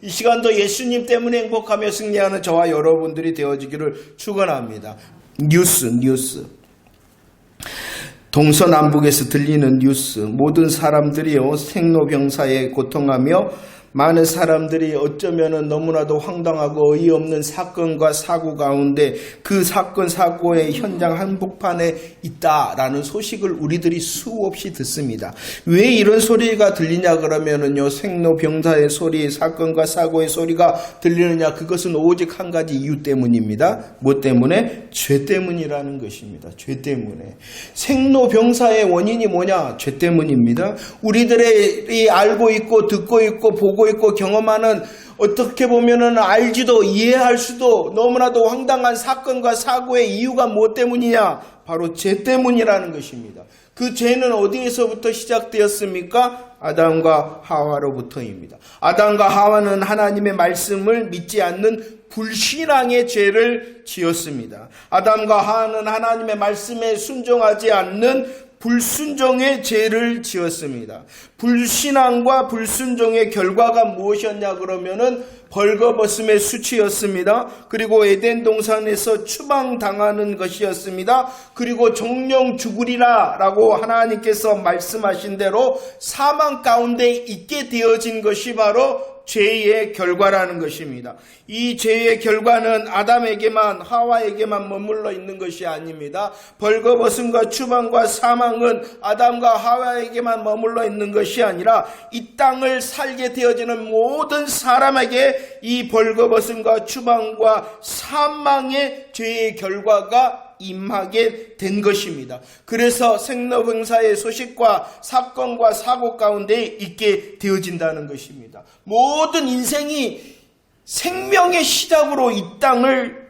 이 시간도 예수님 때문에 행복하며 승리하는 저와 여러분들이 되어지기를 축원합니다. 뉴스. 동서남북에서 들리는 뉴스, 모든 사람들이요 생로병사에 고통하며 많은 사람들이 어쩌면 너무나도 황당하고 어이없는 사건과 사고 가운데 그 사건 사고의 현장 한복판에 있다라는 소식을 우리들이 수없이 듣습니다. 왜 이런 소리가 들리냐 그러면은요, 생로병사의 소리, 사건과 사고의 소리가 들리느냐, 그것은 오직 한 가지 이유 때문입니다. 뭐 때문에? 죄 때문이라는 것입니다. 죄 때문에. 생로병사의 원인이 뭐냐? 죄 때문입니다. 우리들이 알고 있고 듣고 있고 보고 있고 경험하는, 어떻게 보면은 알지도 이해할 수도 너무나도 황당한 사건과 사고의 이유가 뭐 때문이냐? 바로 죄 때문이라는 것입니다. 그 죄는 어디에서부터 시작되었습니까? 아담과 하와로부터입니다. 아담과 하와는 하나님의 말씀을 믿지 않는 불신앙의 죄를 지었습니다. 아담과 하와는 하나님의 말씀에 순종하지 않는 불순종의 죄를 지었습니다. 불신앙과 불순종의 결과가 무엇이었냐 그러면은 벌거벗음의 수치였습니다. 그리고 에덴 동산에서 추방당하는 것이었습니다. 그리고 정령 죽으리라 라고 하나님께서 말씀하신 대로 사망 가운데 있게 되어진 것이 바로 죄의 결과라는 것입니다. 이 죄의 결과는 아담에게만, 하와에게만 머물러 있는 것이 아닙니다. 벌거벗음과 추방과 사망은 아담과 하와에게만 머물러 있는 것이 아니라 이 땅을 살게 되어지는 모든 사람에게 이 벌거벗음과 추방과 사망의 죄의 결과가 임하게 된 것입니다. 그래서 생로병사의 소식과 사건과 사고 가운데 있게 되어진다는 것입니다. 모든 인생이 생명의 시작으로 이 땅을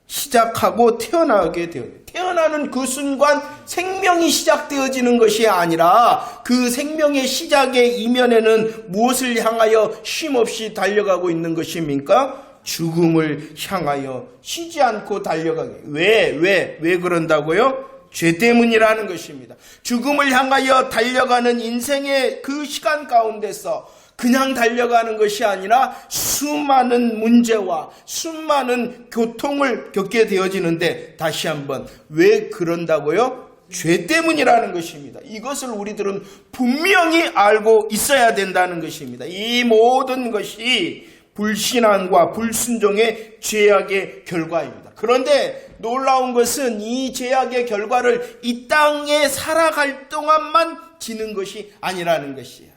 시작하고 태어나게 되어요. 태어나는 그 순간 생명이 시작되어지는 것이 아니라 그 생명의 시작의 이면에는 무엇을 향하여 쉼없이 달려가고 있는 것입니까? 죽음을 향하여 쉬지 않고 달려가게. 왜 그런다고요? 죄 때문이라는 것입니다. 죽음을 향하여 달려가는 인생의 그 시간 가운데서 그냥 달려가는 것이 아니라 수많은 문제와 수많은 고통을 겪게 되어지는데, 다시 한번 왜 그런다고요? 죄 때문이라는 것입니다. 이것을 우리들은 분명히 알고 있어야 된다는 것입니다. 이 모든 것이 불신앙과 불순종의 죄악의 결과입니다. 그런데 놀라운 것은 이 죄악의 결과를 이 땅에 살아갈 동안만 지는 것이 아니라는 것이야.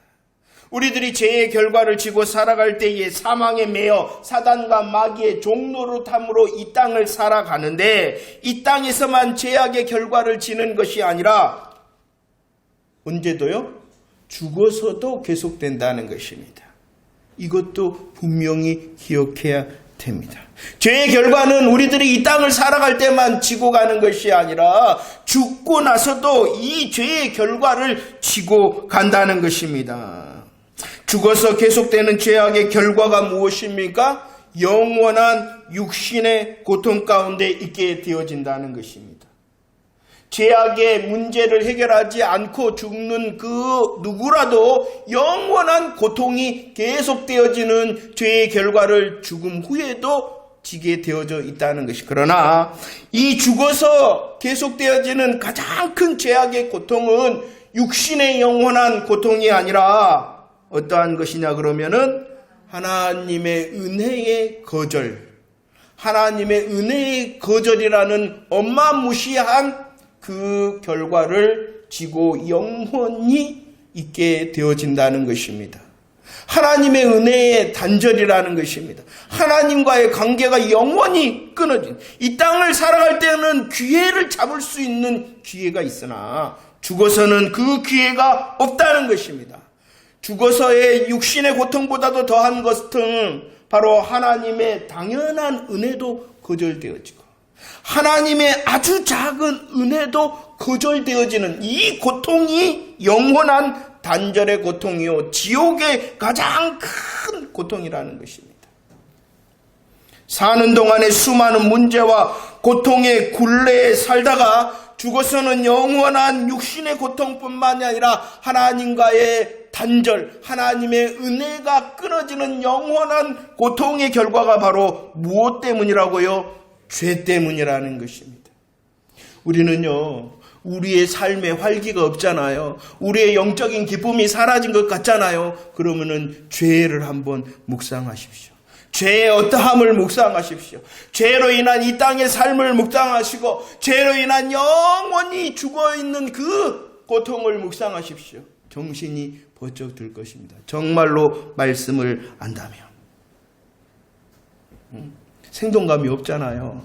우리들이 죄의 결과를 지고 살아갈 때에 사망에 매여 사단과 마귀의 종노릇함으로 이 땅을 살아가는데, 이 땅에서만 죄악의 결과를 지는 것이 아니라 언제도요? 죽어서도 계속된다는 것입니다. 이것도 분명히 기억해야 됩니다. 죄의 결과는 우리들이 이 땅을 살아갈 때만 지고 가는 것이 아니라 죽고 나서도 이 죄의 결과를 지고 간다는 것입니다. 죽어서 계속되는 죄악의 결과가 무엇입니까? 영원한 육신의 고통 가운데 있게 되어진다는 것입니다. 죄악의 문제를 해결하지 않고 죽는 그 누구라도 영원한 고통이 계속되어지는 죄의 결과를 죽음 후에도 지게 되어져 있다는 것이. 그러나 이 죽어서 계속되어지는 가장 큰 죄악의 고통은 육신의 영원한 고통이 아니라 어떠한 것이냐 그러면은 하나님의 은혜의 거절, 하나님의 은혜의 거절이라는 엄마무시한 그 결과를 지고 영원히 있게 되어진다는 것입니다. 하나님의 은혜의 단절이라는 것입니다. 하나님과의 관계가 영원히 끊어진, 이 땅을 살아갈 때는 기회를 잡을 수 있는 기회가 있으나 죽어서는 그 기회가 없다는 것입니다. 죽어서의 육신의 고통보다도 더한 것은 바로 하나님의 당연한 은혜도 거절되어지고 하나님의 아주 작은 은혜도 거절되어지는 이 고통이 영원한 단절의 고통이요, 지옥의 가장 큰 고통이라는 것입니다. 사는 동안에 수많은 문제와 고통의 굴레에 살다가 죽어서는 영원한 육신의 고통뿐만이 아니라 하나님과의 단절, 하나님의 은혜가 끊어지는 영원한 고통의 결과가 바로 무엇 때문이라고요? 죄 때문이라는 것입니다. 우리는요, 우리의 삶에 활기가 없잖아요. 우리의 영적인 기쁨이 사라진 것 같잖아요. 그러면은 죄를 한번 묵상하십시오. 죄의 어떠함을 묵상하십시오. 죄로 인한 이 땅의 삶을 묵상하시고 죄로 인한 영원히 죽어있는 그 고통을 묵상하십시오. 정신이 번쩍 들 것입니다. 정말로 말씀을 안다면. 생동감이 없잖아요.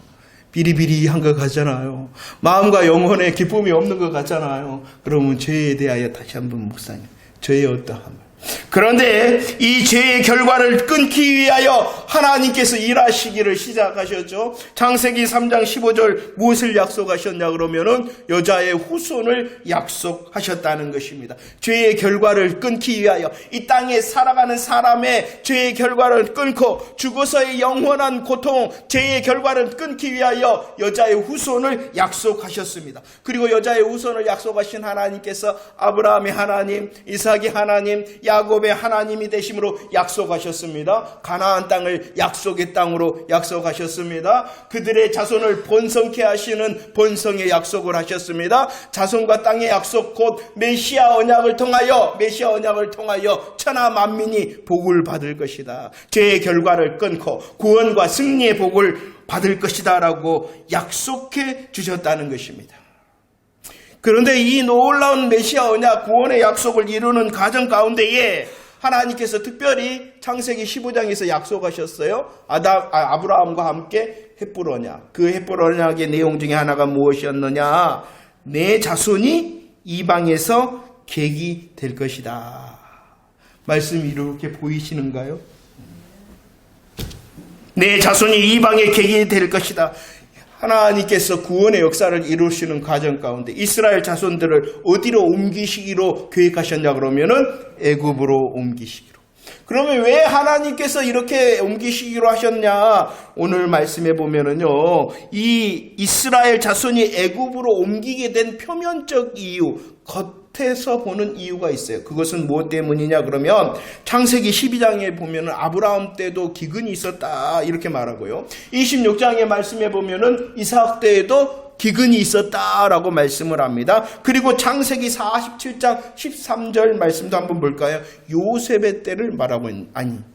비리비리한 것 같잖아요. 마음과 영혼에 기쁨이 없는 것 같잖아요. 그러면 죄에 대하여 다시 한번 묵상해. 죄의 어떠함을. 그런데 이 죄의 결과를 끊기 위하여 하나님께서 일하시기를 시작하셨죠. 창세기 3장 15절 무엇을 약속하셨냐 그러면은 여자의 후손을 약속하셨다는 것입니다. 죄의 결과를 끊기 위하여 이 땅에 살아가는 사람의 죄의 결과를 끊고 죽어서의 영원한 고통, 죄의 결과를 끊기 위하여 여자의 후손을 약속하셨습니다. 그리고 여자의 후손을 약속하신 하나님께서 아브라함의 하나님, 이삭의 하나님, 야곱의 하나님이 되심으로 약속하셨습니다. 가나안 땅을 약속의 땅으로 약속하셨습니다. 그들의 자손을 번성케 하시는 번성의 약속을 하셨습니다. 자손과 땅의 약속 곧 메시아 언약을 통하여 천하 만민이 복을 받을 것이다. 죄의 결과를 끊고 구원과 승리의 복을 받을 것이다 라고 약속해 주셨다는 것입니다. 그런데 이 놀라운 메시아 언약 구원의 약속을 이루는 과정 가운데에 하나님께서 특별히 창세기 15장에서 약속하셨어요. 아브라함과 함께 헷불 언약. 그 헷불 언약의 내용 중에 하나가 무엇이었느냐? 내 자손이 이방에서 객이 될 것이다. 말씀이 이렇게 보이시는가요? 내 자손이 이방의 객이 될 것이다. 하나님께서 구원의 역사를 이루시는 과정 가운데 이스라엘 자손들을 어디로 옮기시기로 계획하셨냐 그러면은 애굽으로 옮기시기로. 그러면 왜 하나님께서 이렇게 옮기시기로 하셨냐? 오늘 말씀해 보면은요, 이 이스라엘 자손이 애굽으로 옮기게 된 표면적 이유, 겉에서 보는 이유가 있어요. 그것은 무엇 때문이냐 그러면 창세기 12장에 보면은 아브라함 때도 기근이 있었다 이렇게 말하고요. 26장에 말씀해 보면은 이삭 때에도 기근이 있었다라고 말씀을 합니다. 그리고 창세기 47장 13절 말씀도 한번 볼까요? 요셉의 때를 말하고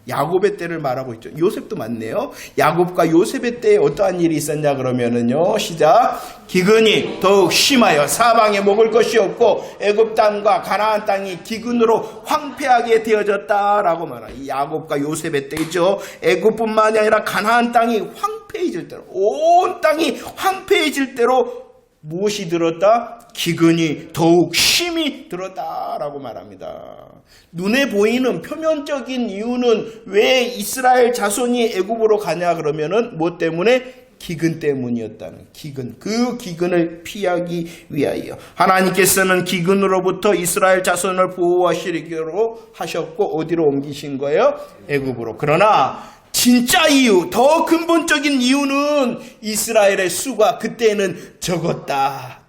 야곱의 때를 말하고 있죠. 요셉도 맞네요. 야곱과 요셉의 때에 어떠한 일이 있었냐 그러면은요. 시작. 기근이 더욱 심하여 사방에 먹을 것이 없고 애굽 땅과 가나안 땅이 기근으로 황폐하게 되어졌다라고 말합니다. 이 야곱과 요셉의 때이죠. 애굽뿐만이 아니라 가나안 땅이 황폐해질 때로, 온 땅이 황폐해질 때로 무엇이 들었다? 기근이 더욱 심히 들었다라고 말합니다. 눈에 보이는 표면적인 이유는 왜 이스라엘 자손이 애굽으로 가냐 그러면은 뭐 때문에? 기근 때문이었다는 기근. 그 기근을 피하기 위하여 하나님께서는 기근으로부터 이스라엘 자손을 보호하시기로 하셨고 어디로 옮기신 거예요? 애굽으로. 그러나 진짜 이유, 더 근본적인 이유는 이스라엘의 수가 그때는 적었다.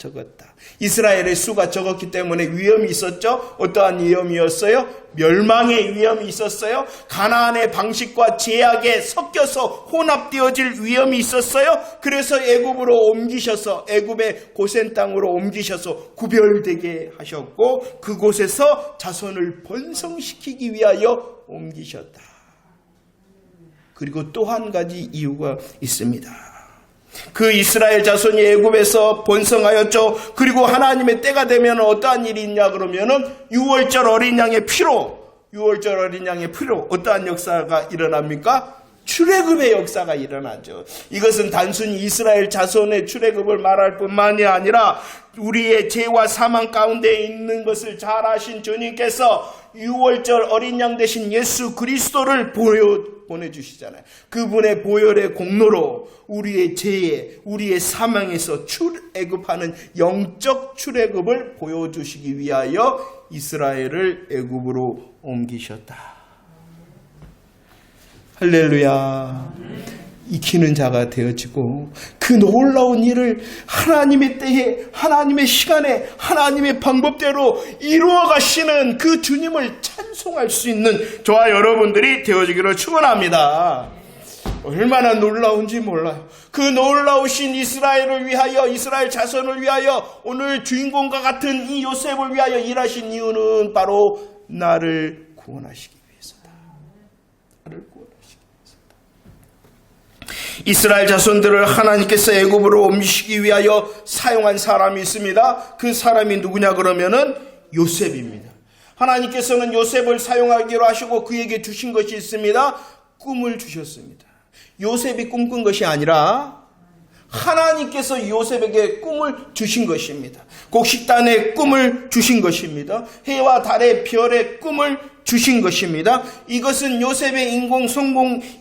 이스라엘의 수가 적었기 때문에 위험이 있었죠. 어떠한 위험이었어요? 멸망의 위험이 있었어요. 가나안의 방식과 제약에 섞여서 혼합되어질 위험이 있었어요. 그래서 애굽으로 옮기셔서 애굽의 고센 땅으로 옮기셔서 구별되게 하셨고 그곳에서 자손을 번성시키기 위하여 옮기셨다. 그리고 또 한 가지 이유가 있습니다. 그 이스라엘 자손이 애굽에서 번성하였죠. 그리고 하나님의 때가 되면 어떠한 일이 있냐 그러면은 6월절 어린 양의 피로 어떠한 역사가 일어납니까? 출애굽의 역사가 일어나죠. 이것은 단순히 이스라엘 자손의 출애굽을 말할 뿐만이 아니라 우리의 죄와 사망 가운데 있는 것을 잘 아신 주님께서 6월절 어린 양 되신 예수 그리스도를 보내주시잖아요. 그분의 보혈의 공로로 우리의 죄에, 우리의 사망에서 출애굽하는 영적 출애굽을 보여주시기 위하여 이스라엘을 애굽으로 옮기셨다. 할렐루야. 익히는 자가 되어지고 그 놀라운 일을 하나님의 때에 하나님의 시간에 하나님의 방법대로 이루어 가시는 그 주님을 찬송할 수 있는 저와 여러분들이 되어지기를 축원합니다. 얼마나 놀라운지 몰라요. 그 놀라우신 이스라엘을 위하여 이스라엘 자손을 위하여 오늘 주인공과 같은 이 요셉을 위하여 일하신 이유는 바로 나를 구원하시기 위해서다. 나를 구원하시기 위해서다. 이스라엘 자손들을 하나님께서 애굽으로 옮기시기 위하여 사용한 사람이 있습니다. 그 사람이 누구냐 그러면은 요셉입니다. 하나님께서는 요셉을 사용하기로 하시고 그에게 주신 것이 있습니다. 꿈을 주셨습니다. 요셉이 꿈꾼 것이 아니라 하나님께서 요셉에게 꿈을 주신 것입니다. 곡식단의 꿈을 주신 것입니다. 해와 달의 별의 꿈을 주신 것입니다. 이것은 요셉의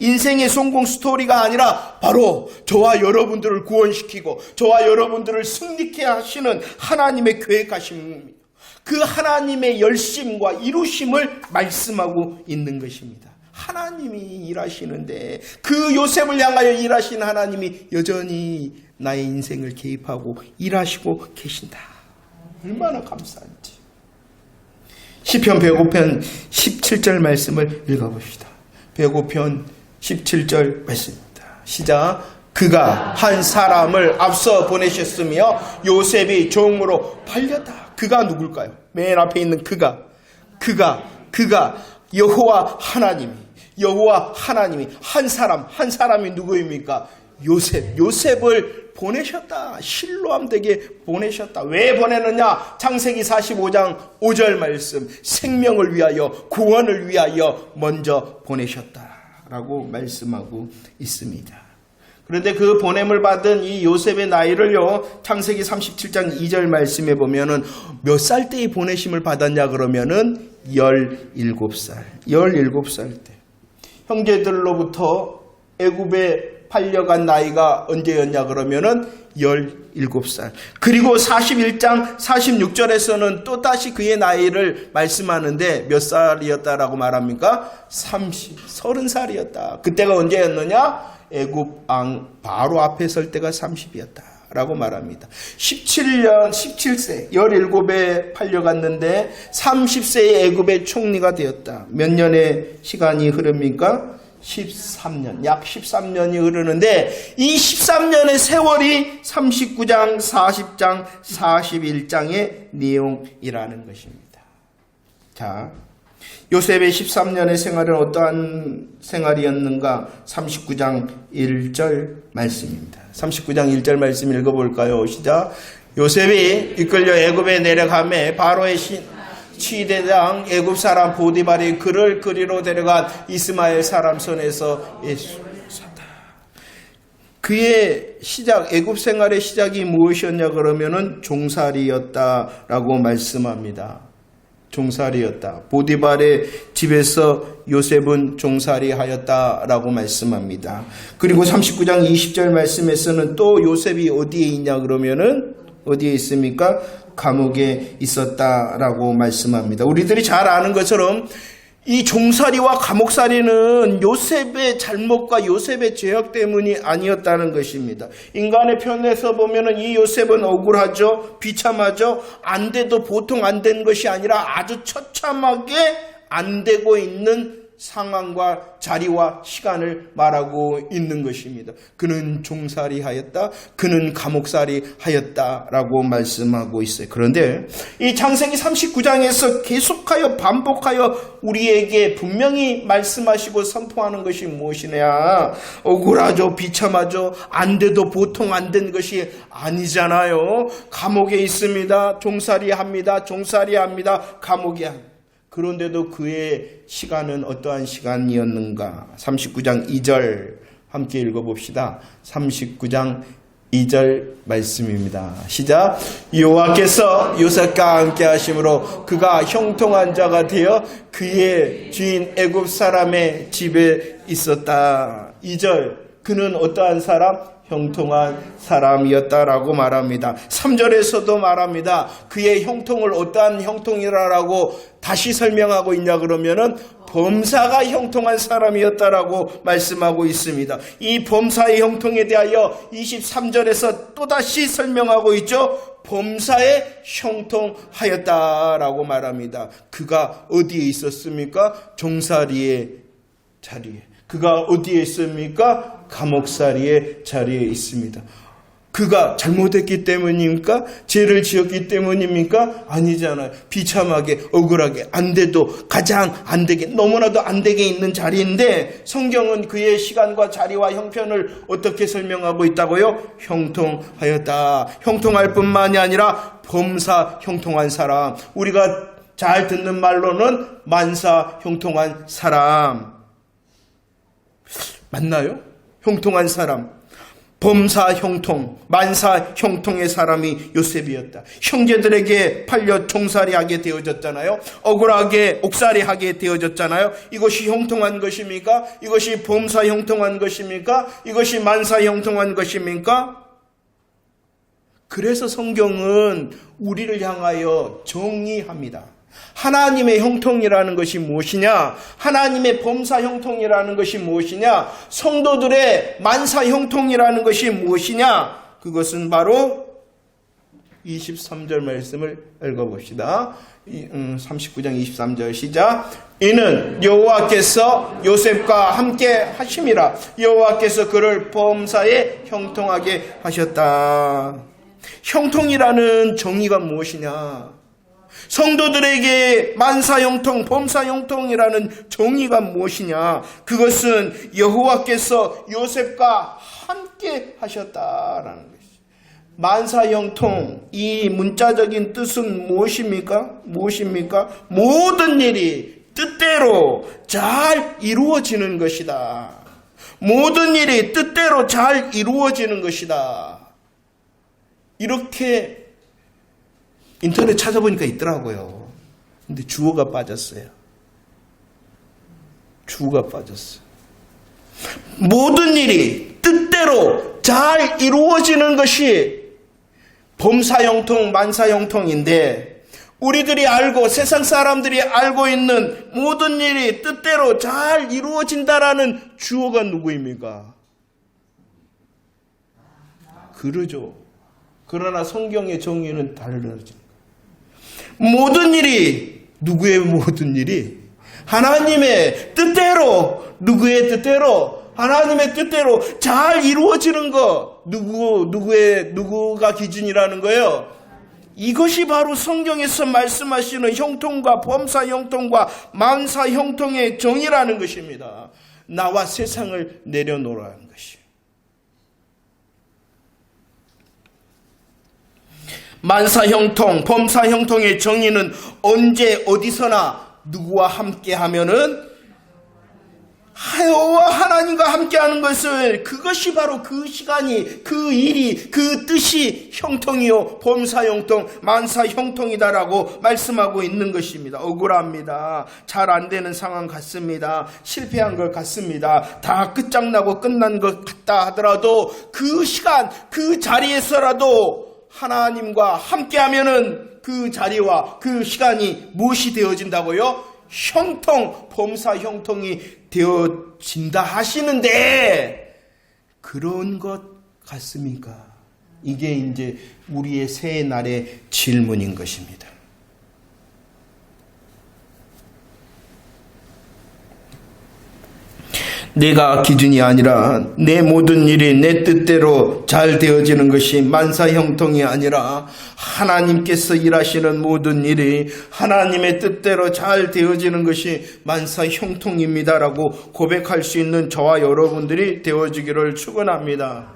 인생의 성공 스토리가 아니라 바로 저와 여러분들을 구원시키고 저와 여러분들을 승리케 하시는 하나님의 계획하심입니다. 그 하나님의 열심과 이루심을 말씀하고 있는 것입니다. 하나님이 일하시는데 그 요셉을 향하여 일하시는 하나님이 여전히 나의 인생을 개입하고 일하시고 계신다. 얼마나 감사한지. 시편 105편 17절 말씀을 읽어봅시다. 105편 17절 말씀입니다. 시작. 그가 한 사람을 앞서 보내셨으며 요셉이 종으로 팔렸다. 그가 누굴까요? 맨 앞에 있는 그가 여호와 하나님이 한 사람이 누구입니까? 요셉을 보내셨다. 실로암되게 보내셨다. 왜 보내느냐? 창세기 45장 5절 말씀. 생명을 위하여 구원을 위하여 먼저 보내셨다라고 말씀하고 있습니다. 그런데 그 보냄을 받은 이 요셉의 나이를요, 창세기 37장 2절 말씀에 보면은 몇 살 때에 보내심을 받았냐 그러면은 17살 때. 형제들로부터 애굽에 팔려간 나이가 언제였냐 그러면은 17살. 그리고 41장 46절에서는 또다시 그의 나이를 말씀하는데 몇 살이었다라고 말합니까? 30살이었다. 그때가 언제였느냐? 애굽 왕 바로 앞에 설 때가 30이었다. 라고 말합니다. 17세, 17에 팔려갔는데 30세에 애굽의 총리가 되었다. 몇 년의 시간이 흐릅니까? 13년, 약 13년이 흐르는데 이 13년의 세월이 39장, 40장, 41장의 내용이라는 것입니다. 자, 요셉의 13년의 생활은 어떠한 생활이었는가? 39장 1절 말씀입니다. 39장 1절 말씀 읽어볼까요? 시작. 요셉이 이끌려 애굽에 내려가매 바로의 치대장 애굽 사람 보디발이 그를 그리로 데려간 이스마엘 사람 손에서 예수였다. 그의 시작, 애굽 생활의 시작이 무엇이었냐 그러면은 종살이였다라고 말씀합니다. 종살이였다. 보디발의 집에서 요셉은 종살이하였다라고 말씀합니다. 그리고 39장 20절 말씀에서는 또 요셉이 어디에 있냐 그러면은 어디에 있습니까? 감옥에 있었다라고 말씀합니다. 우리들이 잘 아는 것처럼 이 종살이와 감옥살이는 요셉의 잘못과 요셉의 죄악 때문이 아니었다는 것입니다. 인간의 편에서 보면은 이 요셉은 억울하죠, 비참하죠. 안 돼도 보통 안 된 것이 아니라 아주 처참하게 안 되고 있는 상황과 자리와 시간을 말하고 있는 것입니다. 그는 종살이 하였다. 그는 감옥살이 하였다라고 말씀하고 있어요. 그런데 이 창세기 39장에서 계속하여 반복하여 우리에게 분명히 말씀하시고 선포하는 것이 무엇이냐? 억울하죠. 비참하죠. 안 돼도 보통 안 된 것이 아니잖아요. 감옥에 있습니다. 종살이 합니다. 감옥에 합니다. 그런데도 그의 시간은 어떠한 시간이었는가? 39장 2절 함께 읽어봅시다. 39장 2절 말씀입니다. 시작. 여호와께서 요셉과 함께 하심으로 그가 형통한 자가 되어 그의 주인 애굽 사람의 집에 있었다. 2절. 그는 어떠한 사람? 형통한 사람이었다라고 말합니다. 3절에서도 말합니다. 그의 형통을 어떠한 형통이라고 다시 설명하고 있냐 그러면은 범사가 형통한 사람이었다라고 말씀하고 있습니다. 이 범사의 형통에 대하여 23절에서 또다시 설명하고 있죠. 범사에 형통하였다라고 말합니다. 그가 어디에 있었습니까? 종살이의 자리에. 그가 어디에 있습니까? 감옥살이의 자리에 있습니다. 그가 잘못했기 때문입니까? 죄를 지었기 때문입니까? 아니잖아요. 비참하게 억울하게 안 돼도 가장 안 되게 너무나도 안 되게 있는 자리인데 성경은 그의 시간과 자리와 형편을 어떻게 설명하고 있다고요? 형통하였다. 형통할 뿐만이 아니라 범사 형통한 사람. 우리가 잘 듣는 말로는 만사 형통한 사람. 맞나요? 형통한 사람. 범사 형통, 만사 형통의 사람이 요셉이었다. 형제들에게 팔려 종살이하게 되어졌잖아요. 억울하게 옥살이하게 되어졌잖아요. 이것이 형통한 것입니까? 이것이 범사 형통한 것입니까? 이것이 만사 형통한 것입니까? 그래서 성경은 우리를 향하여 정의합니다. 하나님의 형통이라는 것이 무엇이냐? 하나님의 범사 형통이라는 것이 무엇이냐? 성도들의 만사 형통이라는 것이 무엇이냐? 그것은 바로 23절 말씀을 읽어봅시다. 39장 23절 시작. 이는 여호와께서 요셉과 함께 하심이라. 여호와께서 그를 범사에 형통하게 하셨다. 형통이라는 정의가 무엇이냐? 성도들에게 만사형통, 범사형통이라는 정의가 무엇이냐? 그것은 여호와께서 요셉과 함께 하셨다라는 것이죠. 만사형통, 이 문자적인 뜻은 무엇입니까? 모든 일이 뜻대로 잘 이루어지는 것이다. 모든 일이 뜻대로 잘 이루어지는 것이다. 이렇게 인터넷 찾아보니까 있더라고요. 근데 주어가 빠졌어요. 주어가 빠졌어요. 모든 일이 뜻대로 잘 이루어지는 것이 범사형통, 만사형통인데 우리들이 알고 세상 사람들이 알고 있는 모든 일이 뜻대로 잘 이루어진다라는 주어가 누구입니까? 그러죠. 그러나 성경의 정의는 다르죠. 모든 일이, 누구의 모든 일이? 하나님의 뜻대로, 누구의 뜻대로? 하나님의 뜻대로 잘 이루어지는 것. 누구가 기준이라는 거예요? 이것이 바로 성경에서 말씀하시는 형통과 범사 형통과 만사 형통의 정의라는 것입니다. 나와 세상을 내려놓으라는 것이에요. 만사형통, 범사형통의 정의는 언제 어디서나 누구와 함께 하면은 여호와 하나님과 함께하는 것을 그것이 바로 그 시간이 그 일이 그 뜻이 형통이요 범사형통 만사형통이다라고 말씀하고 있는 것입니다. 억울합니다. 잘 안 되는 상황 같습니다. 실패한 것 같습니다. 다 끝장나고 끝난 것 같다 하더라도 그 시간 그 자리에서라도 하나님과 함께하면은 그 자리와 그 시간이 무엇이 되어진다고요? 형통, 범사 형통이 되어진다 하시는데 그런 것 같습니까? 이게 이제 우리의 새해 날의 질문인 것입니다. 내가 기준이 아니라 내 모든 일이 내 뜻대로 잘 되어지는 것이 만사형통이 아니라 하나님께서 일하시는 모든 일이 하나님의 뜻대로 잘 되어지는 것이 만사형통입니다라고 고백할 수 있는 저와 여러분들이 되어지기를 축원합니다.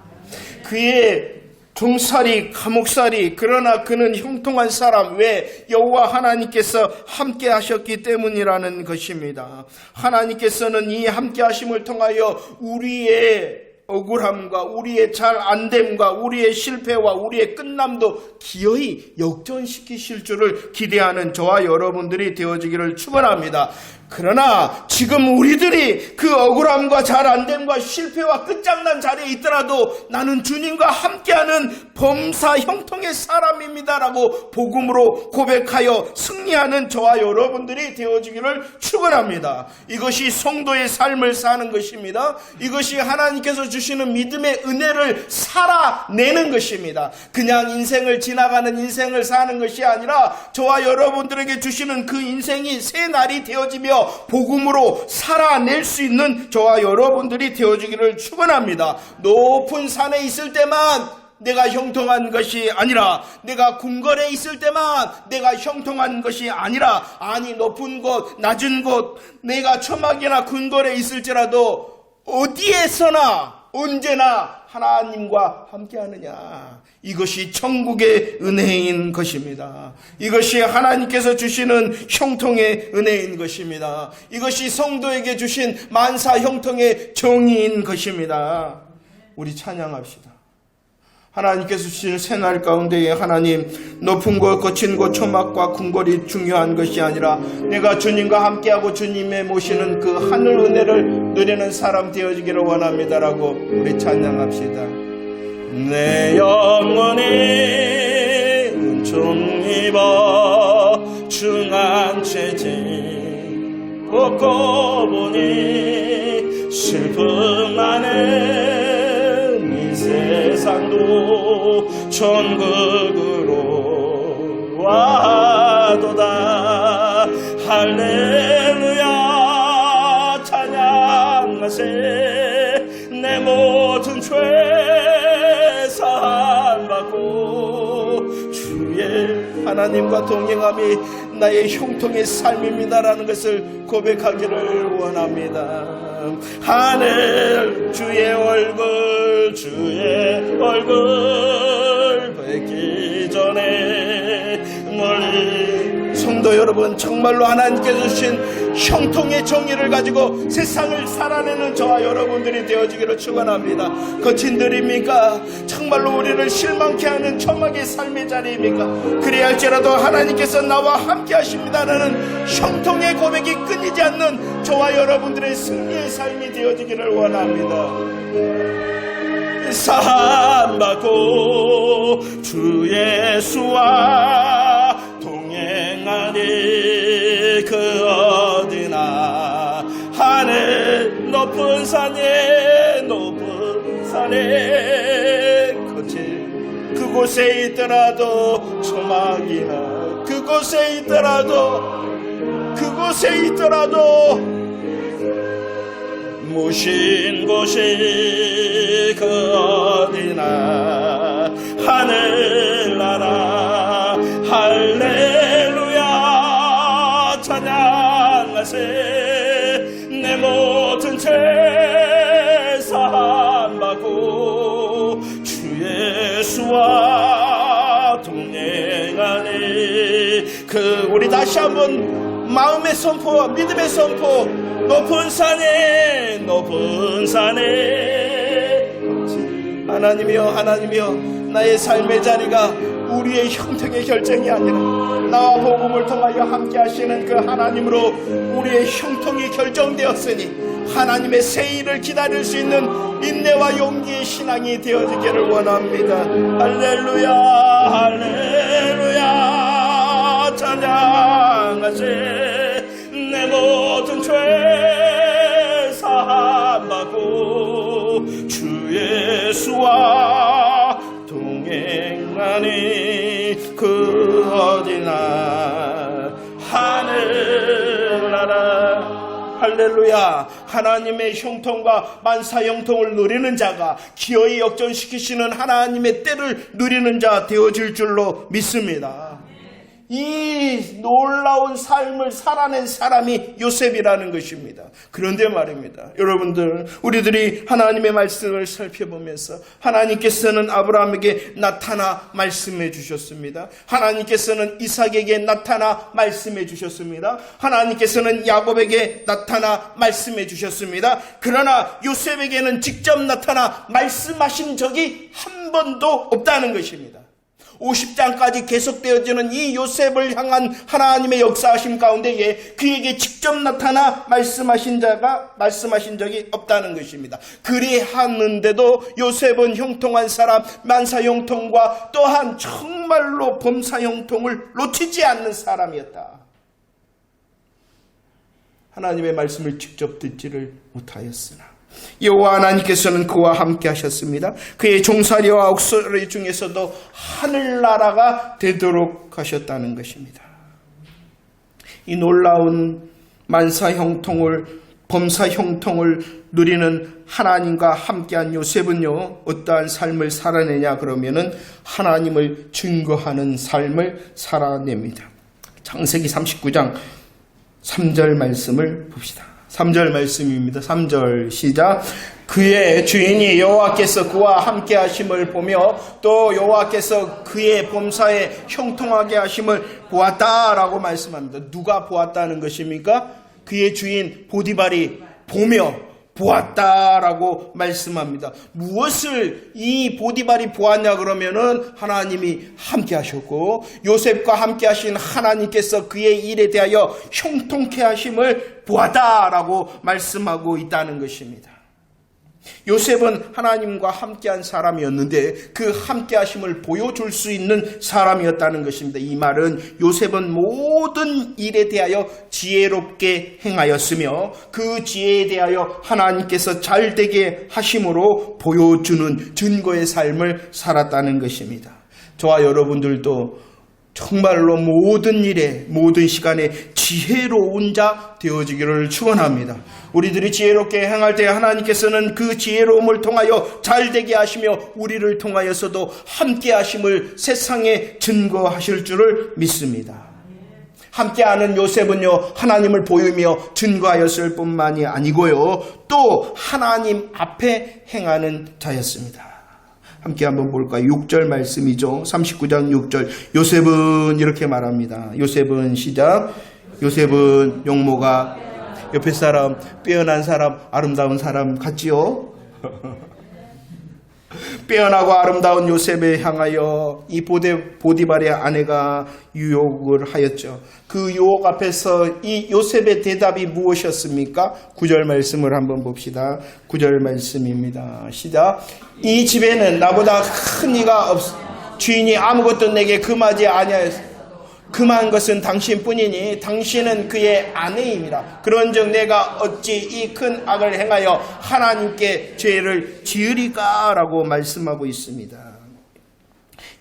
그의 종살이, 감옥살이, 그러나 그는 형통한 사람. 왜? 여호와 하나님께서 함께 하셨기 때문이라는 것입니다. 하나님께서는 이 함께 하심을 통하여 우리의 억울함과 우리의 잘 안됨과 우리의 실패와 우리의 끝남도 기어이 역전시키실 줄을 기대하는 저와 여러분들이 되어지기를 축원합니다. 그러나 지금 우리들이 그 억울함과 잘 안됨과 실패와 끝장난 자리에 있더라도 나는 주님과 함께하는 범사 형통의 사람입니다라고 복음으로 고백하여 승리하는 저와 여러분들이 되어지기를 축원합니다. 이것이 성도의 삶을 사는 것입니다. 이것이 하나님께서 주시는 믿음의 은혜를 살아내는 것입니다. 그냥 인생을 지나가는 인생을 사는 것이 아니라 저와 여러분들에게 주시는 그 인생이 새 날이 되어지며 복음으로 살아낼 수 있는 저와 여러분들이 되어지기를 축원합니다. 높은 산에 있을 때만 내가 형통한 것이 아니라, 내가 궁궐에 있을 때만 내가 형통한 것이 아니라, 아니 높은 곳 낮은 곳 내가 초막이나 궁궐에 있을지라도 어디에서나 언제나 하나님과 함께하느냐. 이것이 천국의 은혜인 것입니다. 이것이 하나님께서 주시는 형통의 은혜인 것입니다. 이것이 성도에게 주신 만사 형통의 정의인 것입니다. 우리 찬양합시다. 하나님께서 주시는 새날 가운데에 하나님, 높은 곳 거친 곳 초막과 궁궐이 중요한 것이 아니라 내가 주님과 함께하고 주님의 모시는 그 하늘 은혜를 누리는 사람 되어지기를 원합니다라고 우리 찬양합시다. 내 영혼이 은총 입어 중한 채찍 벗고 보니 슬픔 많은 이 세상도 천국으로 와도다. 할렐루야 찬양하세. 내 모든 죄 사함받고 주의 하나님과 동행함이 나의 형통의 삶입니다라는 것을 고백하기를 원합니다. 하늘 주의 얼굴 뵙기 전에 멀리. 성도 여러분, 정말로 하나님께서 주신 형통의 정의를 가지고 세상을 살아내는 저와 여러분들이 되어지기를 축원합니다. 거친 들입니까? 정말로 우리를 실망케 하는 초막의 삶의 자리입니까? 그래야 할지라도 하나님께서 나와 함께 하십니다라는 형통의 고백이 끊이지 않는 저와 여러분들의 승리의 삶이 되어지기를 원합니다. 사함받고 주 예수와 동행하니 그 어디나. 하늘 높은 산에 거칠 그곳에 있더라도 초막이나 그곳에 있더라도 모신 곳이 그 어디나. 하늘나라 할렐루야 찬양하세. 내 모든 죄 사함받고 주 예수와 동행하니 그. 우리 다시 한번 마음의 선포, 믿음의 선포. 높은 산에 하나님이여 나의 삶의 자리가 우리의 형통의 결정이 아니라 나와 복음을 통하여 함께 하시는 그 하나님으로 우리의 형통이 결정되었으니 하나님의 새 일을 기다릴 수 있는 인내와 용기의 신앙이 되어지기를 원합니다. 할렐루야 할렐루야 찬양하세. 내 모든 죄 사함받고 주 예수와 동행하니 그 어디나. 하늘나라 할렐루야. 하나님의 형통과 만사 형통을 누리는 자가 기어이 역전시키시는 하나님의 때를 누리는 자 되어질 줄로 믿습니다. 이 놀라운 삶을 살아낸 사람이 요셉이라는 것입니다. 그런데 말입니다, 여러분들, 우리들이 하나님의 말씀을 살펴보면서 하나님께서는 아브라함에게 나타나 말씀해 주셨습니다. 하나님께서는 이삭에게 나타나 말씀해 주셨습니다. 하나님께서는 야곱에게 나타나 말씀해 주셨습니다. 그러나 요셉에게는 직접 나타나 말씀하신 적이 한 번도 없다는 것입니다. 50장까지 계속되어지는 이 요셉을 향한 하나님의 역사하심 가운데에 그에게 직접 나타나 말씀하신 적이 없다는 것입니다. 그리하는데도 요셉은 형통한 사람, 만사 형통과 또한 정말로 범사 형통을 놓치지 않는 사람이었다. 하나님의 말씀을 직접 듣지를 못하였으나 여호와 하나님께서는 그와 함께 하셨습니다. 그의 종살이와 옥살이 중에서도 하늘나라가 되도록 하셨다는 것입니다. 이 놀라운 만사 형통을, 범사 형통을 누리는 하나님과 함께한 요셉은요, 어떠한 삶을 살아내냐 그러면은 하나님을 증거하는 삶을 살아냅니다. 창세기 39장 3절 말씀을 봅시다. 3절 말씀입니다. 3절 시작. 그의 주인이 여호와께서 그와 함께 하심을 보며 또 여호와께서 그의 범사에 형통하게 하심을 보았다라고 말씀합니다. 누가 보았다는 것입니까? 그의 주인 보디발이 보며 보았다라고 말씀합니다. 무엇을 이 보디발이 보았냐 그러면은 하나님이 함께 하셨고 요셉과 함께 하신 하나님께서 그의 일에 대하여 형통케 하심을 보았다라고 말씀하고 있다는 것입니다. 요셉은 하나님과 함께한 사람이었는데 그 함께하심을 보여줄 수 있는 사람이었다는 것입니다. 이 말은 요셉은 모든 일에 대하여 지혜롭게 행하였으며 그 지혜에 대하여 하나님께서 잘되게 하심으로 보여주는 증거의 삶을 살았다는 것입니다. 저와 여러분들도 정말로 모든 일에 모든 시간에 지혜로운 자 되어지기를 축원합니다. 우리들이 지혜롭게 행할 때 하나님께서는 그 지혜로움을 통하여 잘되게 하시며 우리를 통하여서도 함께 하심을 세상에 증거하실 줄을 믿습니다. 함께하는 요셉은요, 하나님을 보이며 증거하였을 뿐만이 아니고요, 또 하나님 앞에 행하는 자였습니다. 함께 한번 볼까요? 6절 말씀이죠. 39장 6절. 요셉은 이렇게 말합니다. 요셉은 시작. 요셉은 용모가 옆에 사람, 빼어난 사람, 아름다운 사람 같지요? 빼어나고 아름다운 요셉에 향하여 이 보디발의 아내가 유혹을 하였죠. 그 유혹 앞에서 이 요셉의 대답이 무엇이었습니까? 9절 말씀을 한번 봅시다. 9절 말씀입니다. 시작. 이 집에는 나보다 큰 이가 없어. 주인이 아무것도 내게 금하지 아니하였어. 금한 것은 당신뿐이니 당신은 그의 아내임이라. 그런즉 내가 어찌 이 큰 악을 행하여 하나님께 죄를 지으리까? 라고 말씀하고 있습니다.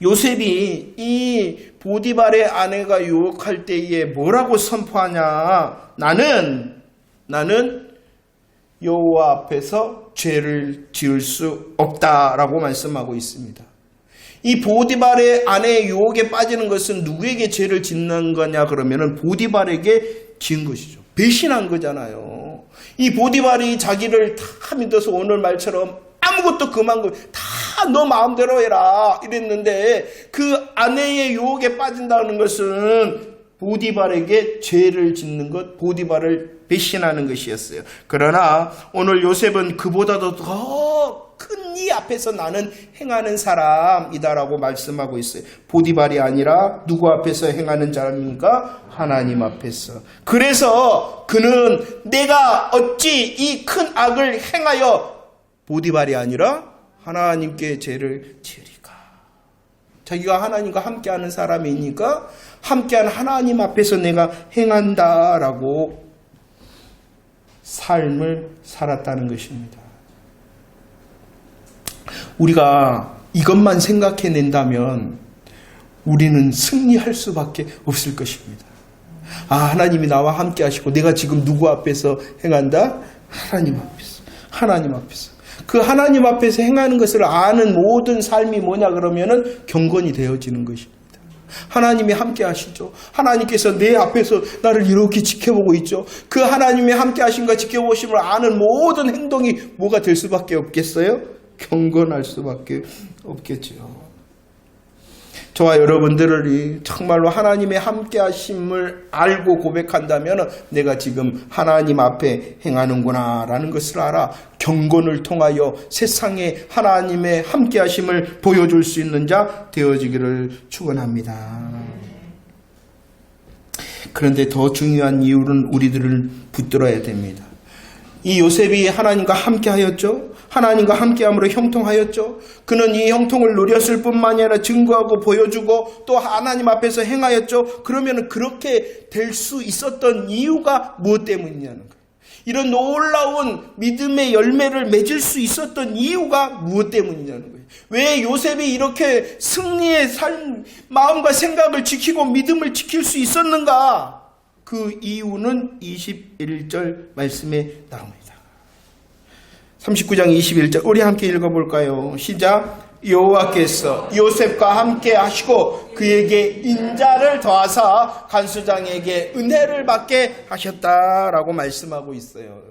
요셉이 이 보디발의 아내가 유혹할 때에 뭐라고 선포하냐? 나는 여호와 앞에서 죄를 지을 수 없다라고 말씀하고 있습니다. 이 보디발의 아내의 유혹에 빠지는 것은 누구에게 죄를 짓는 거냐 그러면은 보디발에게 지은 것이죠. 배신한 거잖아요. 이 보디발이 자기를 다 믿어서 오늘 말처럼 아무것도 금한 거 다 너 마음대로 해라 이랬는데 그 아내의 유혹에 빠진다는 것은 보디발에게 죄를 짓는 것, 보디발을 배신하는 것이었어요. 그러나 오늘 요셉은 그보다도 더 큰 이 앞에서 나는 행하는 사람이다라고 말씀하고 있어요. 보디발이 아니라 누구 앞에서 행하는 사람입니까? 하나님 앞에서. 그래서 그는 내가 어찌 이 큰 악을 행하여 보디발이 아니라 하나님께 죄를 지으리까? 자기가 하나님과 함께하는 사람이니까 함께한 하나님 앞에서 내가 행한다라고 삶을 살았다는 것입니다. 우리가 이것만 생각해낸다면 우리는 승리할 수밖에 없을 것입니다. 아, 하나님이 나와 함께 하시고 내가 지금 누구 앞에서 행한다? 하나님 앞에서. 하나님 앞에서. 그 하나님 앞에서 행하는 것을 아는 모든 삶이 뭐냐 그러면은 경건이 되어지는 것입니다. 하나님이 함께 하시죠. 하나님께서 내 앞에서 나를 이렇게 지켜보고 있죠. 그 하나님이 함께 하신가 지켜보심을 아는 모든 행동이 뭐가 될 수밖에 없겠어요? 경건할 수밖에 없겠죠. 저와 여러분들이 정말로 하나님의 함께 하심을 알고 고백한다면 내가 지금 하나님 앞에 행하는구나 라는 것을 알아 경건을 통하여 세상에 하나님의 함께하심을 보여줄 수 있는 자 되어지기를 축원합니다. 그런데 더 중요한 이유는 우리들을 붙들어야 됩니다. 이 요셉이 하나님과 함께하였죠. 하나님과 함께함으로 형통하였죠. 그는 이 형통을 누렸을 뿐만이 아니라 증거하고 보여주고 또 하나님 앞에서 행하였죠. 그러면 그렇게 될 수 있었던 이유가 무엇 때문이냐는 거예요. 이런 놀라운 믿음의 열매를 맺을 수 있었던 이유가 무엇 때문이냐는 거예요. 왜 요셉이 이렇게 승리의 삶, 마음과 생각을 지키고 믿음을 지킬 수 있었는가? 그 이유는 21절 말씀에 나옵니다. 39장 21절 우리 함께 읽어볼까요? 시작. 여호와께서 요셉과 함께 하시고 그에게 인자를 더하사 간수장에게 은혜를 받게 하셨다라고 말씀하고 있어요.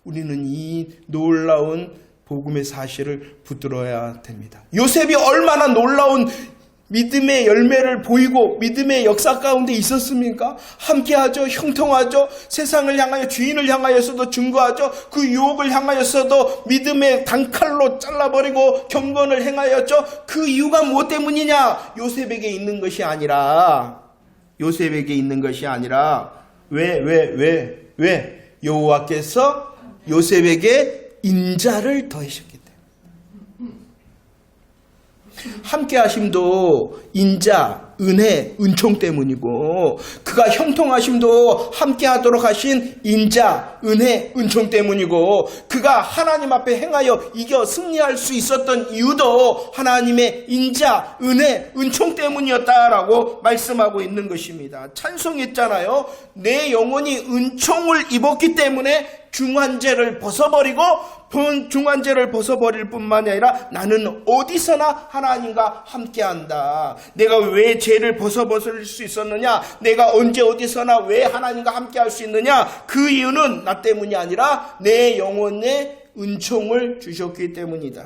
우리는 이 놀라운 복음의 사실을 붙들어야 됩니다. 요셉이 얼마나 놀라운 믿음의 열매를 보이고 믿음의 역사 가운데 있었습니까? 함께하죠. 형통하죠. 세상을 향하여 주인을 향하여서도 증거하죠. 그 유혹을 향하여서도 믿음의 단칼로 잘라버리고 경건을 행하였죠. 그 이유가 무엇 때문이냐? 요셉에게 있는 것이 아니라 왜? 여호와께서 요셉에게 인자를 더하셨기 때문에. 함께 하심도 인자, 은혜, 은총 때문이고 그가 형통하심도 함께 하도록 하신 인자, 은혜, 은총 때문이고 그가 하나님 앞에 행하여 이겨 승리할 수 있었던 이유도 하나님의 인자, 은혜, 은총 때문이었다라고 말씀하고 있는 것입니다. 찬송했잖아요. 내 영혼이 은총을 입었기 때문에 중환죄를 벗어버리고 중환죄를 벗어버릴 뿐만이 아니라 나는 어디서나 하나님과 함께한다. 내가 왜 죄를 벗어버릴 수 있었느냐? 내가 언제 어디서나 왜 하나님과 함께할 수 있느냐? 그 이유는 나 때문이 아니라 내 영혼에 은총을 주셨기 때문이다.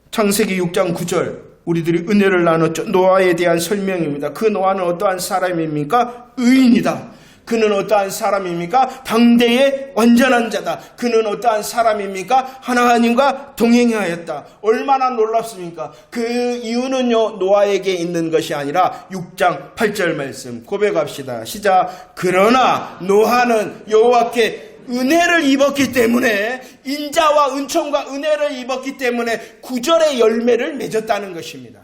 창세기 6장 9절 우리들이 은혜를 나눴죠. 노아에 대한 설명입니다. 그 노아는 어떠한 사람입니까? 의인이다. 그는 어떠한 사람입니까? 당대의 완전한 자다. 그는 어떠한 사람입니까? 하나님과 동행하였다. 얼마나 놀랍습니까? 그 이유는요, 노아에게 있는 것이 아니라 6장 8절 말씀 고백합시다. 시작. 그러나 노아는 여호와께 은혜를 입었기 때문에 인자와 은총과 은혜를 입었기 때문에 구절의 열매를 맺었다는 것입니다.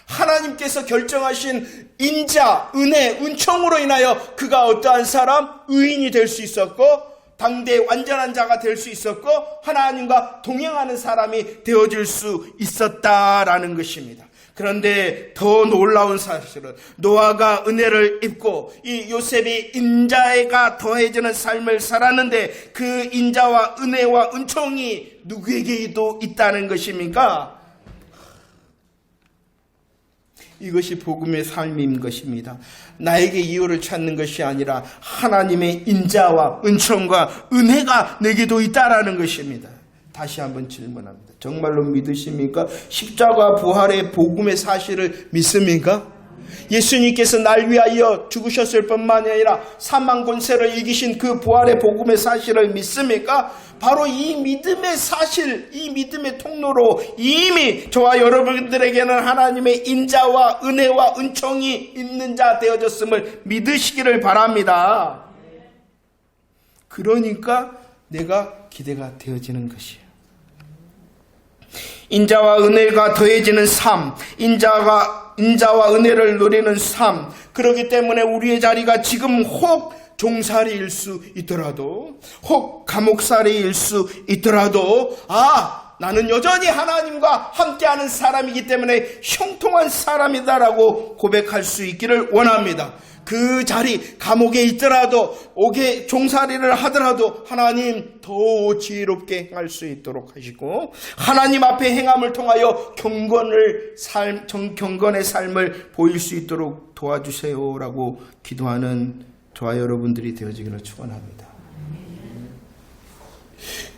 하나님께서 결정하신 인자, 은혜, 은총으로 인하여 그가 어떠한 사람? 의인이 될 수 있었고 당대의 완전한 자가 될 수 있었고 하나님과 동행하는 사람이 되어질 수 있었다라는 것입니다. 그런데 더 놀라운 사실은 노아가 은혜를 입고 이 요셉이 인자가 더해지는 삶을 살았는데 그 인자와 은혜와 은총이 누구에게도 있다는 것입니까? 이것이 복음의 삶인 것입니다. 나에게 이유를 찾는 것이 아니라 하나님의 인자와 은총과 은혜가 내게도 있다라는 것입니다. 다시 한번 질문합니다. 정말로 믿으십니까? 십자가 부활의 복음의 사실을 믿습니까? 예수님께서 날 위하여 죽으셨을 뿐만이 아니라 사망 권세를 이기신 그 부활의 복음의 사실을 믿습니까? 바로 이 믿음의 사실, 이 믿음의 통로로 이미 저와 여러분들에게는 하나님의 인자와 은혜와 은총이 있는 자 되어졌음을 믿으시기를 바랍니다. 그러니까 내가 기대가 되어지는 것이에요. 인자와 은혜가 더해지는 삶, 인자와 은혜를 누리는 삶. 그렇기 때문에 우리의 자리가 지금 혹 종살이일 수 있더라도, 혹 감옥살이일 수 있더라도, 나는 여전히 하나님과 함께하는 사람이기 때문에 형통한 사람이다라고 고백할 수 있기를 원합니다. 그 자리, 감옥에 있더라도, 옥에 종살이를 하더라도 하나님 더 지혜롭게 행할 수 있도록 하시고 하나님 앞에 행함을 통하여 경건의 삶을 보일 수 있도록 도와주세요라고 기도하는 저와 여러분들이 되어지기를 축원합니다.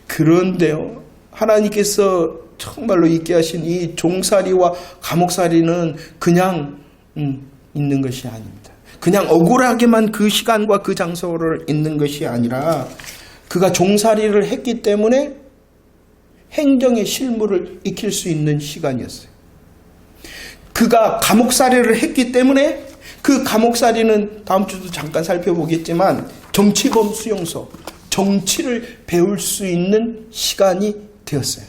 그런데요, 하나님께서 정말로 있게 하신 이 종살이와 감옥살이는 그냥 있는 것이 아닙니다. 그냥 억울하게만 그 시간과 그 장소를 있는 것이 아니라 그가 종살이를 했기 때문에 행정의 실무를 익힐 수 있는 시간이었어요. 그가 감옥살이를 했기 때문에 그 감옥살이는 다음 주도 잠깐 살펴보겠지만 정치범 수용소, 정치를 배울 수 있는 시간이 되었어요.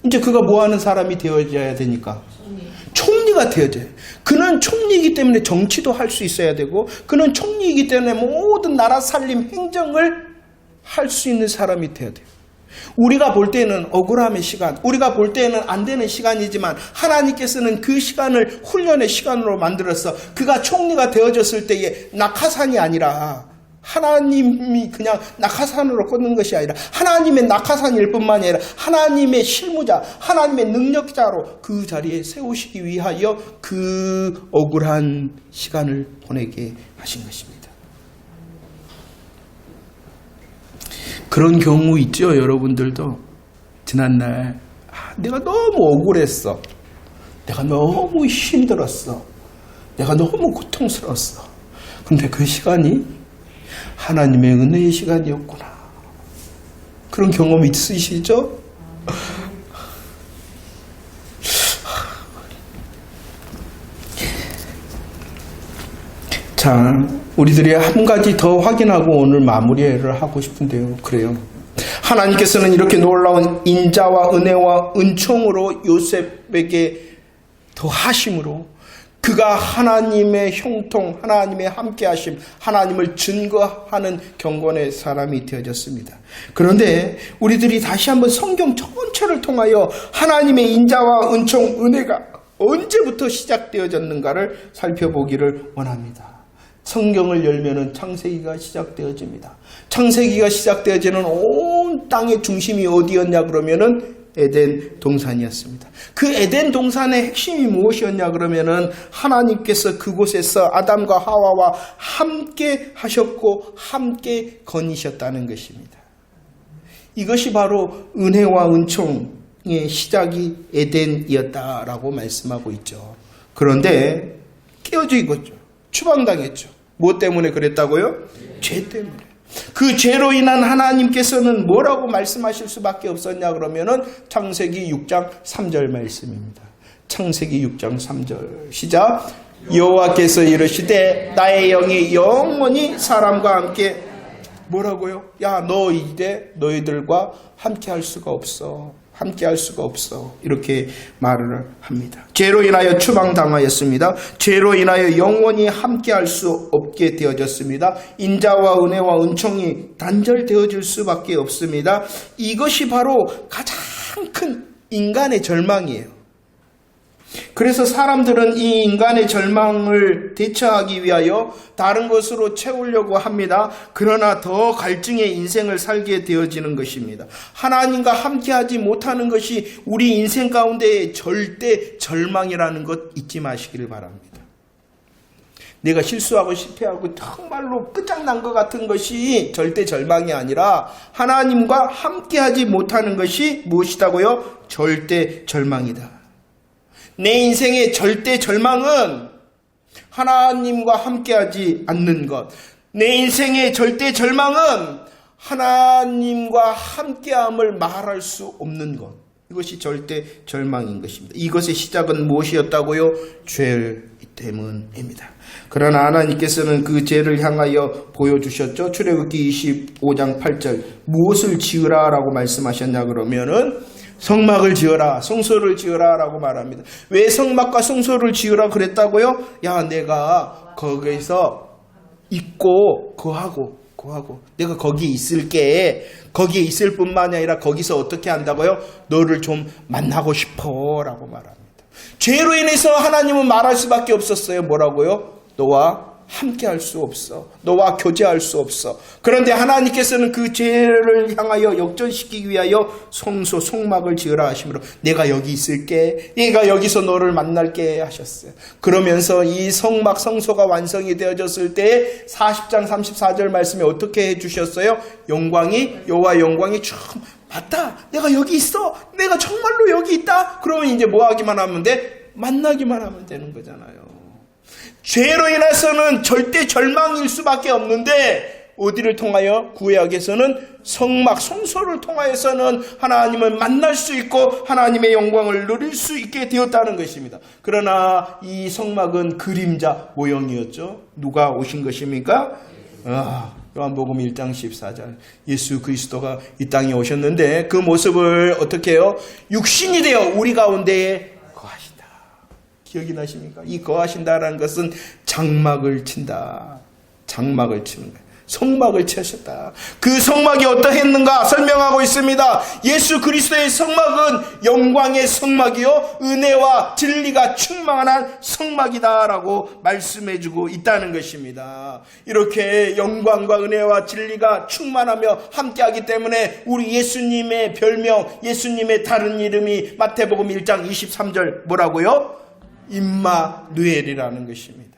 이제 그가 뭐하는 사람이 되어져야 되니까? 총리가 되어져요. 그는 총리이기 때문에 정치도 할 수 있어야 되고 그는 총리이기 때문에 모든 나라 살림 행정을 할 수 있는 사람이 되어야 돼요. 우리가 볼 때는 억울함의 시간, 우리가 볼 때는 안 되는 시간이지만 하나님께서는 그 시간을 훈련의 시간으로 만들어서 그가 총리가 되어졌을 때에 낙하산이 아니라 하나님이 그냥 낙하산으로 꽂는 것이 아니라 하나님의 낙하산일 뿐만이 아니라 하나님의 실무자, 하나님의 능력자로 그 자리에 세우시기 위하여 그 억울한 시간을 보내게 하신 것입니다. 그런 경우 있죠, 여러분들도. 지난날 내가 너무 억울했어. 내가 너무 힘들었어. 내가 너무 고통스러웠어. 근데 그 시간이 하나님의 은혜의 시간이었구나. 그런 경험 있으시죠? 자, 우리들이 한 가지 더 확인하고 오늘 마무리를 하고 싶은데요. 그래요. 하나님께서는 이렇게 놀라운 인자와 은혜와 은총으로 요셉에게 더하심으로 그가 하나님의 형통, 하나님의 함께하심, 하나님을 증거하는 경건의 사람이 되어졌습니다. 그런데 우리들이 다시 한번 성경 전체를 통하여 하나님의 인자와 은총, 은혜가 언제부터 시작되어졌는가를 살펴보기를 원합니다. 성경을 열면은 창세기가 시작되어집니다. 창세기가 시작되어지는 온 땅의 중심이 어디였냐 그러면은 에덴 동산이었습니다. 그 에덴 동산의 핵심이 무엇이었냐 그러면은 하나님께서 그곳에서 아담과 하와와 함께 하셨고 함께 거니셨다는 것입니다. 이것이 바로 은혜와 은총의 시작이 에덴이었다라고 말씀하고 있죠. 그런데 깨어져 있었죠. 추방당했죠. 무엇 때문에 그랬다고요? 죄 때문에. 그 죄로 인한 하나님께서는 뭐라고 말씀하실 수밖에 없었냐 그러면은 창세기 6장 3절 말씀입니다. 창세기 6장 3절 시작. 여호와께서 이르시되 나의 영이 영원히 사람과 함께 뭐라고요? 야, 너 이제 너희들과 함께 할 수가 없어. 함께 할 수가 없어. 이렇게 말을 합니다. 죄로 인하여 추방당하였습니다. 죄로 인하여 영원히 함께 할 수 없게 되어졌습니다. 인자와 은혜와 은총이 단절되어질 수밖에 없습니다. 이것이 바로 가장 큰 인간의 절망이에요. 그래서 사람들은 이 인간의 절망을 대처하기 위하여 다른 것으로 채우려고 합니다. 그러나 더 갈증의 인생을 살게 되어지는 것입니다. 하나님과 함께하지 못하는 것이 우리 인생 가운데의 절대 절망이라는 것 잊지 마시기를 바랍니다. 내가 실수하고 실패하고 정말로 끝장난 것 같은 것이 절대 절망이 아니라 하나님과 함께하지 못하는 것이 무엇이다고요? 절대 절망이다. 내 인생의 절대 절망은 하나님과 함께하지 않는 것. 내 인생의 절대 절망은 하나님과 함께함을 말할 수 없는 것. 이것이 절대 절망인 것입니다. 이것의 시작은 무엇이었다고요? 죄 때문입니다. 그러나 하나님께서는 그 죄를 향하여 보여주셨죠. 출애굽기 25장 8절 무엇을 지으라 라고 말씀하셨냐 그러면은 성막을 지어라, 성소를 지어라 라고 말합니다. 왜 성막과 성소를 지으라 그랬다고요? 야, 내가 거기서 있고 거하고 내가 거기 있을게. 거기에 있을 뿐만이 아니라 거기서 어떻게 한다고요? 너를 좀 만나고 싶어 라고 말합니다. 죄로 인해서 하나님은 말할 수밖에 없었어요. 뭐라고요? 너와 함께 할 수 없어. 너와 교제할 수 없어. 그런데 하나님께서는 그 죄를 향하여 역전시키기 위하여 성소, 성막을 지으라 하심으로 내가 여기 있을게. 내가 여기서 너를 만날게 하셨어요. 그러면서 이 성막, 성소가 완성이 되어졌을 때 40장 34절 말씀에 어떻게 해주셨어요? 영광이, 여호와 영광이 쭉 맞다. 내가 여기 있어. 내가 정말로 여기 있다. 그러면 이제 뭐 하기만 하면 돼? 만나기만 하면 되는 거잖아요. 죄로 인해서는 절대 절망일 수밖에 없는데 어디를 통하여? 구약에서는 성막, 성소를 통하여서는 하나님을 만날 수 있고 하나님의 영광을 누릴 수 있게 되었다는 것입니다. 그러나 이 성막은 그림자 모형이었죠. 누가 오신 것입니까? 요한복음 1장 14절 예수 그리스도가 이 땅에 오셨는데 그 모습을 어떻게 해요? 육신이 되어 우리 가운데에 거하신다. 기억이 나십니까? 이 거하신다라는 것은 장막을 친다. 장막을 치는 거예요. 성막을 채셨다. 그 성막이 어떠했는가 설명하고 있습니다. 예수 그리스도의 성막은 영광의 성막이요 은혜와 진리가 충만한 성막이다라고 말씀해주고 있다는 것입니다. 이렇게 영광과 은혜와 진리가 충만하며 함께하기 때문에 우리 예수님의 별명, 예수님의 다른 이름이 마태복음 1장 23절 뭐라고요? 임마누엘이라는 것입니다.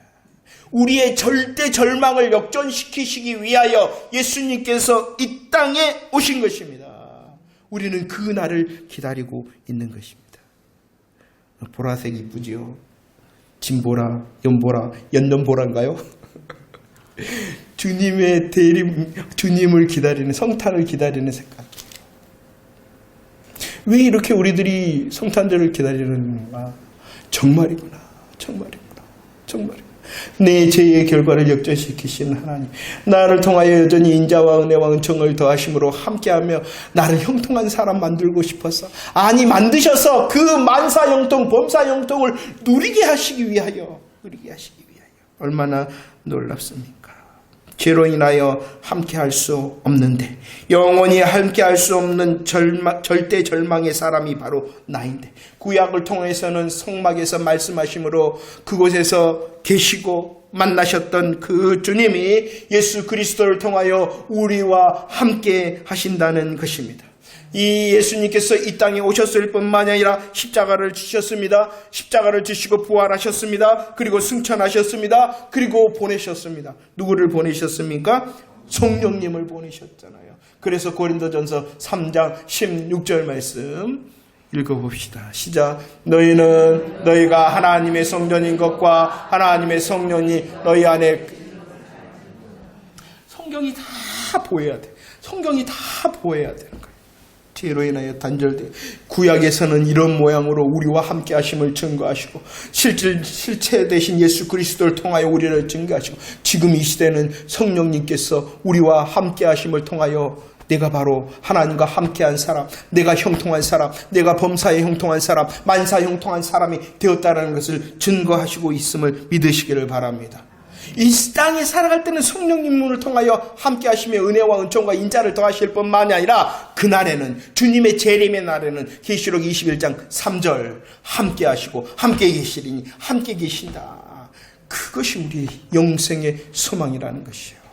우리의 절대 절망을 역전시키시기 위하여 예수님께서 이 땅에 오신 것입니다. 우리는 그 날을 기다리고 있는 것입니다. 보라색 이쁘지요? 진보라, 연보라, 연년보라인가요? 주님의 대림, 주님을 기다리는, 성탄을 기다리는 색깔. 왜 이렇게 우리들이 성탄절을 기다리는가? 정말이구나, 정말이구나, 정말이구나. 내 죄의 결과를 역전시키신 하나님, 나를 통하여 여전히 인자와 은혜와 은총을 더하심으로 함께하며 나를 형통한 사람 만들고 싶어서, 아니 만드셔서 그 만사 형통, 범사 형통을 누리게 하시기 위하여, 얼마나 놀랍습니까? 죄로 인하여 함께할 수 없는데, 영원히 함께할 수 없는 절대 절망의 사람이 바로 나인데, 구약을 통해서는 성막에서 말씀하심으로 그곳에서 계시고 만나셨던 그 주님이 예수 그리스도를 통하여 우리와 함께 하신다는 것입니다. 이 예수님께서 이 땅에 오셨을 뿐만 아니라 십자가를 지셨습니다. 십자가를 지시고 부활하셨습니다. 그리고 승천하셨습니다. 그리고 보내셨습니다. 누구를 보내셨습니까? 성령님을 보내셨잖아요. 그래서 고린도전서 3장 16절 말씀 읽어봅시다. 시작. 너희는 너희가 하나님의 성전인 것과 하나님의 성령이 너희 안에, 성경이 다 보여야 돼. 성경이 다 보여야 되는 거예요. 죄로 인하여 단절돼. 구약에서는 이런 모양으로 우리와 함께 하심을 증거하시고 실체 되신 예수 그리스도를 통하여 우리를 증거하시고, 지금 이 시대는 성령님께서 우리와 함께 하심을 통하여 내가 바로 하나님과 함께한 사람, 내가 형통한 사람, 내가 범사에 형통한 사람, 만사에 형통한 사람이 되었다는 것을 증거하시고 있음을 믿으시기를 바랍니다. 이 땅에 살아갈 때는 성령님을 통하여 함께 하시며 은혜와 은총과 인자를 더하실 뿐만이 아니라 그날에는, 주님의 재림의 날에는 계시록 21장 3절 함께 하시고 함께 계시리니 함께 계신다. 그것이 우리 영생의 소망이라는 것이에요.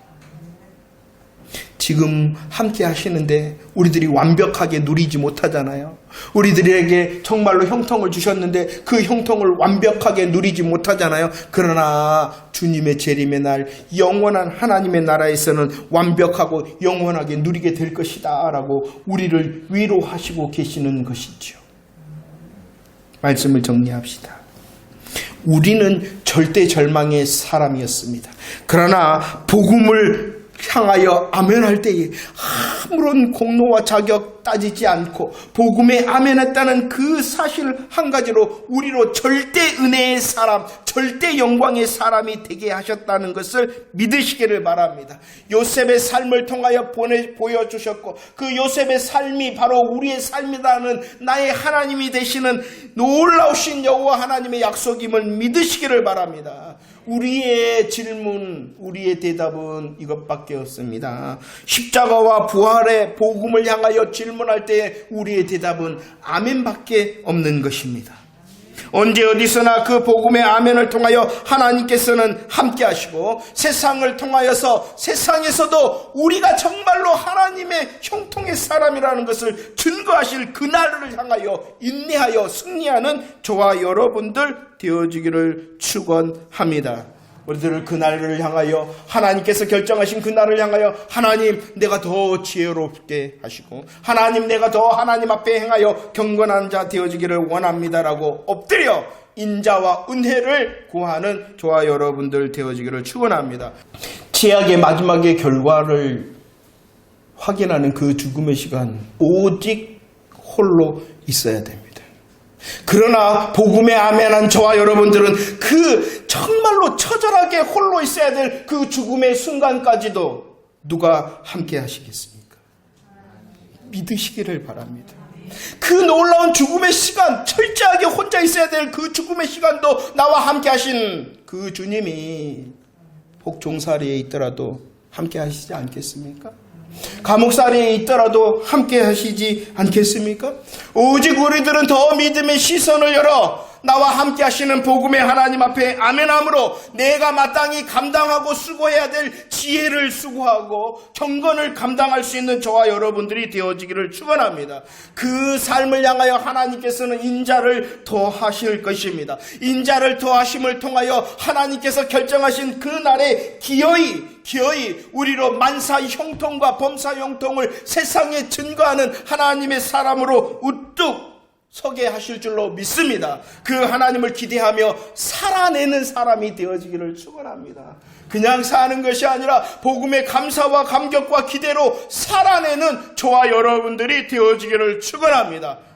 지금 함께 하시는데 우리들이 완벽하게 누리지 못하잖아요. 우리들에게 정말로 형통을 주셨는데 그 형통을 완벽하게 누리지 못하잖아요. 그러나 주님의 재림의 날, 영원한 하나님의 나라에서는 완벽하고 영원하게 누리게 될 것이다 라고 우리를 위로하시고 계시는 것이죠. 말씀을 정리합시다. 우리는 절대 절망의 사람이었습니다. 그러나 복음을 향하여 아멘할 때에 아무런 공로와 자격 따지지 않고 복음에 아멘했다는 그 사실 한 가지로 우리로 절대 은혜의 사람, 절대 영광의 사람이 되게 하셨다는 것을 믿으시기를 바랍니다. 요셉의 삶을 통하여 보여주셨고 그 요셉의 삶이 바로 우리의 삶이라는 나의 하나님이 되시는 놀라우신 여호와 하나님의 약속임을 믿으시기를 바랍니다. 우리의 질문, 우리의 대답은 이것밖에 없습니다. 십자가와 부활의 복음을 향하여 질문할 때 우리의 대답은 아멘밖에 없는 것입니다. 언제 어디서나 그 복음의 아멘을 통하여 하나님께서는 함께 하시고 세상을 통하여서 세상에서도 우리가 정말로 하나님의 형통의 사람이라는 것을 증거하실 그날을 향하여 인내하여 승리하는 저와 여러분들 되어지기를 축원합니다. 우리들을 그날을 향하여, 하나님께서 결정하신 그날을 향하여 하나님 내가 더 지혜롭게 하시고 하나님 내가 더 하나님 앞에 행하여 경건한 자 되어지기를 원합니다라고 엎드려 인자와 은혜를 구하는 저와 여러분들 되어지기를 축원합니다. 제약의 마지막의 결과를 확인하는 그 죽음의 시간, 오직 홀로 있어야 됩니다. 그러나 복음에 아멘한 저와 여러분들은 그 정말로 처절하게 홀로 있어야 될 그 죽음의 순간까지도 누가 함께 하시겠습니까? 믿으시기를 바랍니다. 그 놀라운 죽음의 시간, 철저하게 혼자 있어야 될 그 죽음의 시간도 나와 함께 하신 그 주님이 복종살이에 있더라도 함께 하시지 않겠습니까? 감옥살이에 있더라도 함께 하시지 않겠습니까? 오직 우리들은 더 믿음의 시선을 열어 나와 함께 하시는 복음의 하나님 앞에 아멘함으로 내가 마땅히 감당하고 수고해야 될 지혜를 수고하고 경건을 감당할 수 있는 저와 여러분들이 되어지기를 축원합니다. 그 삶을 향하여 하나님께서는 인자를 더하실 것입니다. 인자를 더하심을 통하여 하나님께서 결정하신 그 날에 기어이 우리로 만사 형통과 범사 형통을 세상에 증거하는 하나님의 사람으로 우뚝 서게 하실 줄로 믿습니다. 그 하나님을 기대하며 살아내는 사람이 되어지기를 축원합니다. 그냥 사는 것이 아니라 복음의 감사와 감격과 기대로 살아내는 저와 여러분들이 되어지기를 축원합니다.